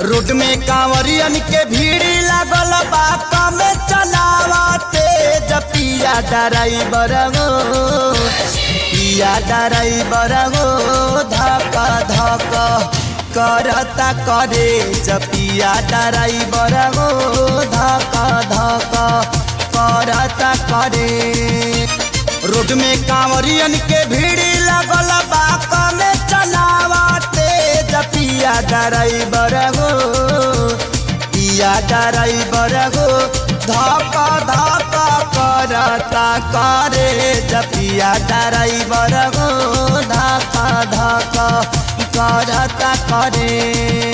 Road में कांवरियन के भीड़ लागल बा कम चलावते पिया ड्राइवर गो पिया ड्राइवर गो धक धक करता करे पिया ड्राइवर गो धक धक करता करे। रोड में कांवरियन के भीड़ लागल बा कम चलावते पिया ड्राइवर गो पिया ड्राइवर गो धक धक करता करे पिया ड्राइवर गो धक धक करता करे।